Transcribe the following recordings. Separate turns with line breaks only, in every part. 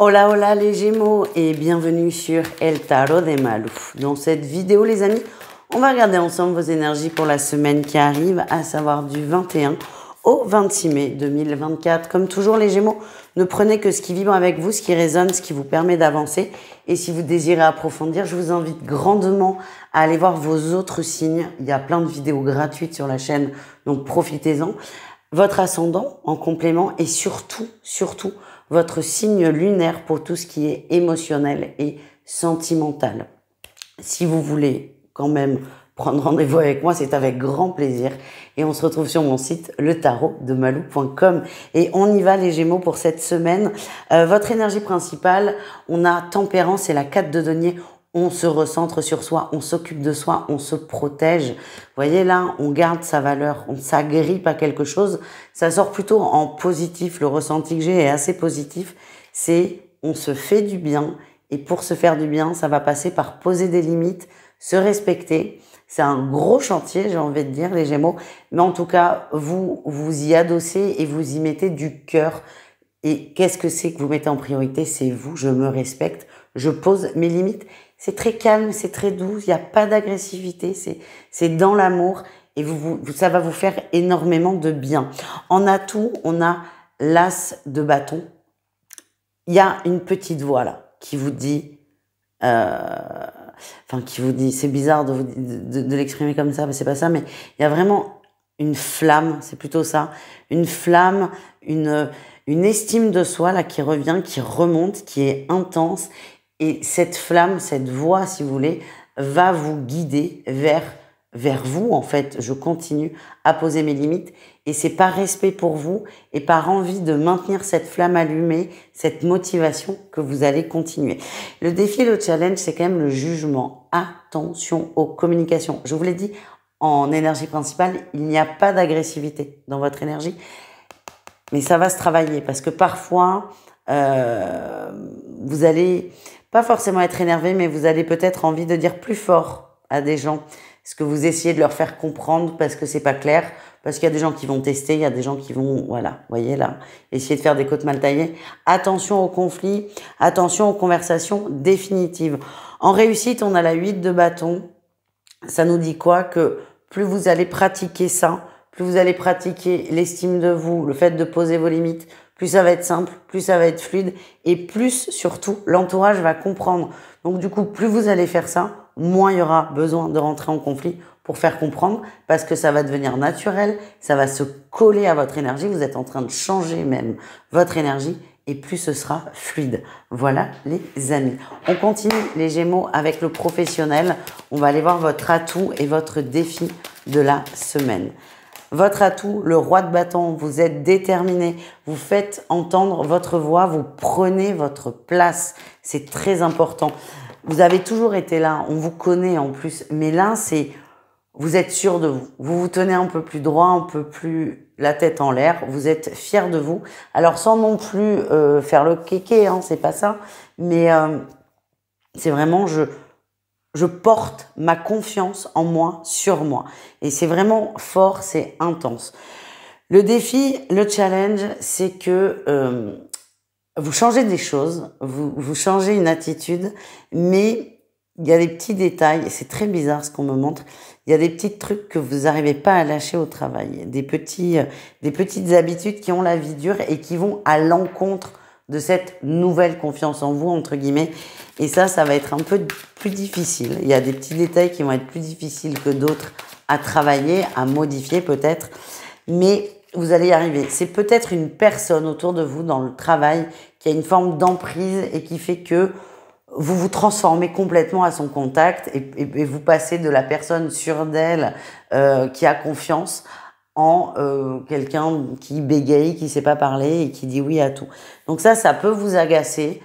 Hola hola les Gémeaux et bienvenue sur El Tarot de Malou. Dans cette vidéo les amis, on va regarder ensemble vos énergies pour la semaine qui arrive, à savoir du 21 au 26 mai 2024. Comme toujours les Gémeaux, ne prenez que ce qui vibre avec vous, ce qui résonne, ce qui vous permet d'avancer. Et si vous désirez approfondir, je vous invite grandement à aller voir vos autres signes. Il y a plein de vidéos gratuites sur la chaîne, donc profitez-en. Votre ascendant en complément et surtout votre signe lunaire pour tout ce qui est émotionnel et sentimental. Si vous voulez quand même prendre rendez-vous avec moi, c'est avec grand plaisir. Et on se retrouve sur mon site letarotdemalou.com. Et on y va les Gémeaux pour cette semaine. Votre énergie principale, on a Tempérance et la 4 de denier. On se recentre sur soi, on s'occupe de soi, on se protège. Vous voyez là, on garde sa valeur, on s'agrippe à quelque chose. Ça sort plutôt en positif. Le ressenti que j'ai est assez positif. C'est on se fait du bien. Et pour se faire du bien, ça va passer par poser des limites, se respecter. C'est un gros chantier, j'ai envie de dire, les Gémeaux. Mais en tout cas, vous y adossez et vous y mettez du cœur. Et qu'est-ce que c'est que vous mettez en priorité? C'est vous, je me respecte, je pose mes limites. C'est très calme, c'est très doux, il n'y a pas d'agressivité, c'est dans l'amour et ça va vous faire énormément de bien. En atout, on a l'as de bâton. Il y a une petite voix là qui vous dit, c'est bizarre de l'exprimer comme ça, mais c'est pas ça, mais il y a vraiment une flamme, c'est plutôt ça, une flamme, une estime de soi là qui revient, qui remonte, qui est intense. Et cette flamme, cette voix, si vous voulez, va vous guider vers vous. En fait, je continue à poser mes limites. Et c'est par respect pour vous et par envie de maintenir cette flamme allumée, cette motivation que vous allez continuer. Le défi, le challenge, c'est quand même le jugement. Attention aux communications. Je vous l'ai dit, en énergie principale, il n'y a pas d'agressivité dans votre énergie. Mais ça va se travailler parce que parfois, vous allez pas forcément être énervé, mais vous allez peut-être envie de dire plus fort à des gens ce que vous essayez de leur faire comprendre parce que c'est pas clair, parce qu'il y a des gens qui vont tester, il y a des gens qui vont, voilà, vous voyez là, essayer de faire des côtes mal taillées. Attention aux conflits, attention aux conversations définitives. En réussite, on a la 8 de bâton. Ça nous dit quoi? Que plus vous allez pratiquer ça, plus vous allez pratiquer l'estime de vous, le fait de poser vos limites, plus ça va être simple, plus ça va être fluide et plus surtout l'entourage va comprendre. Donc du coup, plus vous allez faire ça, moins il y aura besoin de rentrer en conflit pour faire comprendre parce que ça va devenir naturel, ça va se coller à votre énergie, vous êtes en train de changer même votre énergie et plus ce sera fluide. Voilà les amis. On continue les Gémeaux avec le professionnel. On va aller voir votre atout et votre défi de la semaine. Votre atout, le roi de bâton, vous êtes déterminé, vous faites entendre votre voix, vous prenez votre place. C'est très important. Vous avez toujours été là, on vous connaît en plus, mais là, vous êtes sûr de vous. Vous vous tenez un peu plus droit, un peu plus la tête en l'air, vous êtes fier de vous. Alors sans non plus faire le kéké, hein, c'est pas ça, mais c'est vraiment je porte ma confiance en moi, sur moi. Et c'est vraiment fort, c'est intense. Le défi, le challenge, c'est que vous changez des choses, vous changez une attitude, mais il y a des petits détails, et c'est très bizarre ce qu'on me montre, il y a des petits trucs que vous n'arrivez pas à lâcher au travail, des petites habitudes qui ont la vie dure et qui vont à l'encontre de cette nouvelle confiance en vous, entre guillemets. Et ça va être un peu plus difficile. Il y a des petits détails qui vont être plus difficiles que d'autres à travailler, à modifier peut-être. Mais vous allez y arriver. C'est peut-être une personne autour de vous dans le travail qui a une forme d'emprise et qui fait que vous vous transformez complètement à son contact et vous passez de la personne sûre d'elle qui a confiance en quelqu'un qui bégaye, qui sait pas parler et qui dit oui à tout. Donc ça peut vous agacer.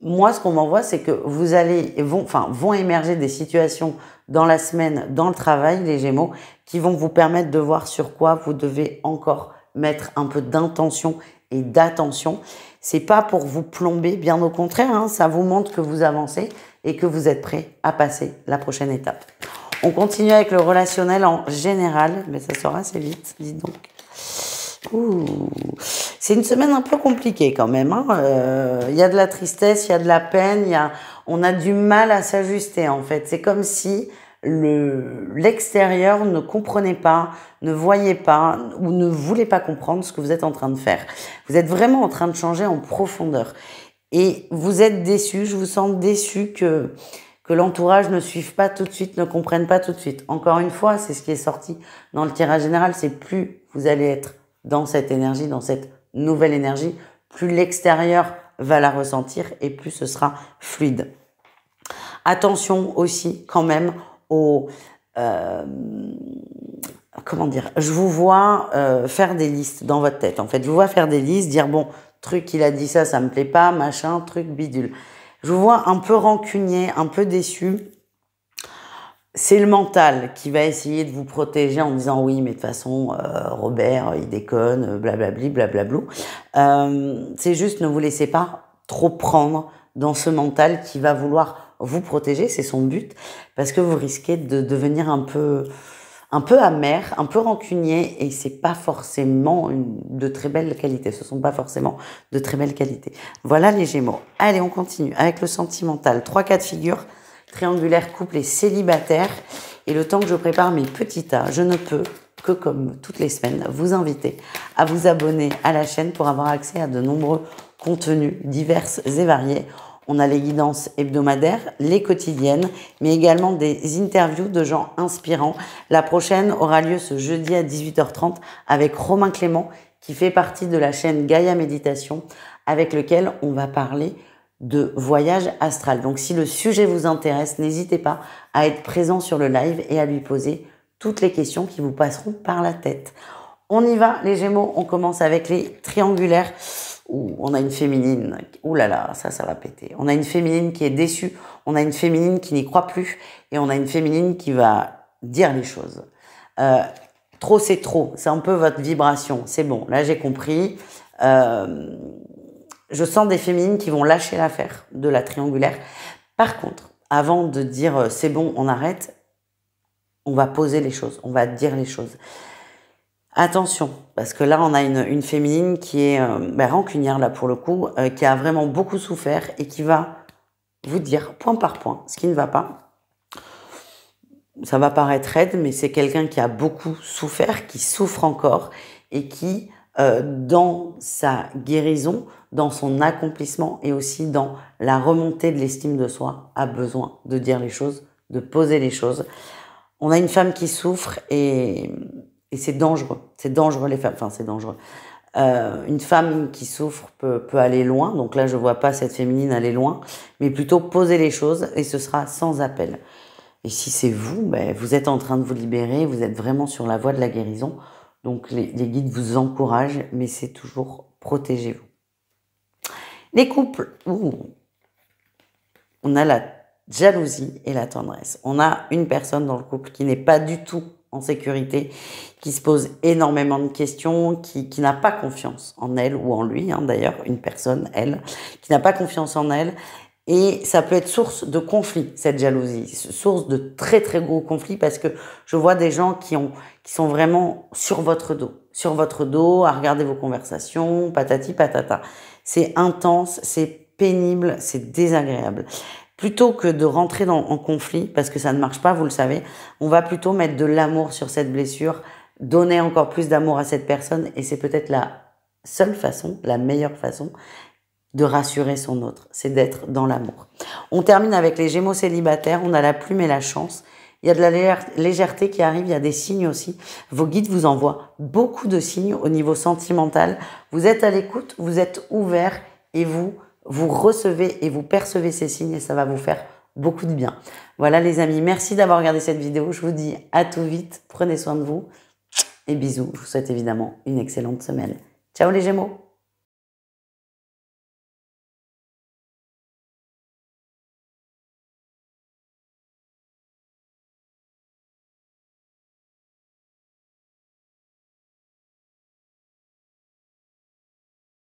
Moi, ce qu'on m'envoie, c'est que vont émerger des situations dans la semaine, dans le travail, les Gémeaux, qui vont vous permettre de voir sur quoi vous devez encore mettre un peu d'intention et d'attention. C'est pas pour vous plomber, bien au contraire, hein, ça vous montre que vous avancez et que vous êtes prêt à passer la prochaine étape. On continue avec le relationnel en général, mais ça sera assez vite, dites donc. Ouh, c'est une semaine un peu compliquée quand même, hein. Il y a de la tristesse, il y a de la peine, on a du mal à s'ajuster en fait. C'est comme si l'extérieur ne comprenait pas, ne voyait pas ou ne voulait pas comprendre ce que vous êtes en train de faire. Vous êtes vraiment en train de changer en profondeur. Et vous êtes déçu, je vous sens déçu que l'entourage ne suive pas tout de suite, ne comprenne pas tout de suite. Encore une fois, c'est ce qui est sorti dans le tirage général, c'est plus vous allez être dans cette énergie, dans cette nouvelle énergie, plus l'extérieur va la ressentir et plus ce sera fluide. Attention aussi quand même au... comment dire, je vous vois faire des listes dans votre tête. En fait, je vous vois faire des listes, dire bon, truc, il a dit ça, ça me plaît pas, machin, truc, bidule. Je vous vois un peu rancunier, un peu déçu. C'est le mental qui va essayer de vous protéger en disant oui, mais de toute façon, Robert, il déconne, blablabli, blablablou. C'est juste ne vous laissez pas trop prendre dans ce mental qui va vouloir vous protéger, c'est son but, parce que vous risquez de devenir un peu amer, un peu rancunier, et c'est pas forcément de très belle qualité. Ce sont pas forcément de très belles qualités. Voilà les Gémeaux. Allez, on continue avec le sentimental. 3 cas de figure. Triangulaire, couple et célibataire. Et le temps que je prépare mes petits tas, je ne peux que, comme toutes les semaines, vous inviter à vous abonner à la chaîne pour avoir accès à de nombreux contenus divers et variés. On a les guidances hebdomadaires, les quotidiennes, mais également des interviews de gens inspirants. La prochaine aura lieu ce jeudi à 18h30 avec Romain Clément, qui fait partie de la chaîne Gaïa Méditation, avec lequel on va parler de voyage astral. Donc si le sujet vous intéresse, n'hésitez pas à être présent sur le live et à lui poser toutes les questions qui vous passeront par la tête. On y va les Gémeaux, on commence avec les triangulaires. Ouh, on a une féminine, ouh là là, ça va péter. On a une féminine qui est déçue, on a une féminine qui n'y croit plus et on a une féminine qui va dire les choses. Trop c'est trop, c'est un peu votre vibration, c'est bon, là j'ai compris. Je sens des féminines qui vont lâcher l'affaire de la triangulaire. Par contre, avant de dire c'est bon, on arrête, on va poser les choses, on va dire les choses. Attention, parce que là, on a une féminine qui est rancunière, là, pour le coup, qui a vraiment beaucoup souffert et qui va vous dire, point par point, ce qui ne va pas. Ça va paraître raide, mais c'est quelqu'un qui a beaucoup souffert, qui souffre encore et qui, dans sa guérison, dans son accomplissement et aussi dans la remontée de l'estime de soi, a besoin de dire les choses, de poser les choses. On a une femme qui souffre et c'est dangereux. C'est dangereux les femmes. Enfin, c'est dangereux. Une femme qui souffre peut aller loin. Donc là, je vois pas cette féminine aller loin, mais plutôt poser les choses et ce sera sans appel. Et si c'est vous, ben, vous êtes en train de vous libérer, vous êtes vraiment sur la voie de la guérison. Donc les guides vous encouragent, mais c'est toujours protégez-vous. Les couples, on a la jalousie et la tendresse. On a une personne dans le couple qui n'est pas du tout en sécurité, qui se pose énormément de questions, qui n'a pas confiance en elle ou en lui, hein, d'ailleurs, une personne, elle, qui n'a pas confiance en elle. Et ça peut être source de conflit, cette jalousie, source de très très gros conflits, parce que je vois des gens qui sont vraiment sur votre dos, à regarder vos conversations, patati patata. C'est intense, c'est pénible, c'est désagréable. Plutôt que de rentrer en conflit, parce que ça ne marche pas, vous le savez, on va plutôt mettre de l'amour sur cette blessure, donner encore plus d'amour à cette personne, et c'est peut-être la seule façon, la meilleure façon de rassurer son autre, c'est d'être dans l'amour. On termine avec les Gémeaux célibataires, on a la plume et la chance. Il y a de la légèreté qui arrive, il y a des signes aussi. Vos guides vous envoient beaucoup de signes au niveau sentimental. Vous êtes à l'écoute, vous êtes ouvert et vous recevez et vous percevez ces signes et ça va vous faire beaucoup de bien. Voilà les amis, merci d'avoir regardé cette vidéo. Je vous dis à tout vite, prenez soin de vous et bisous. Je vous souhaite évidemment une excellente semaine. Ciao les Gémeaux!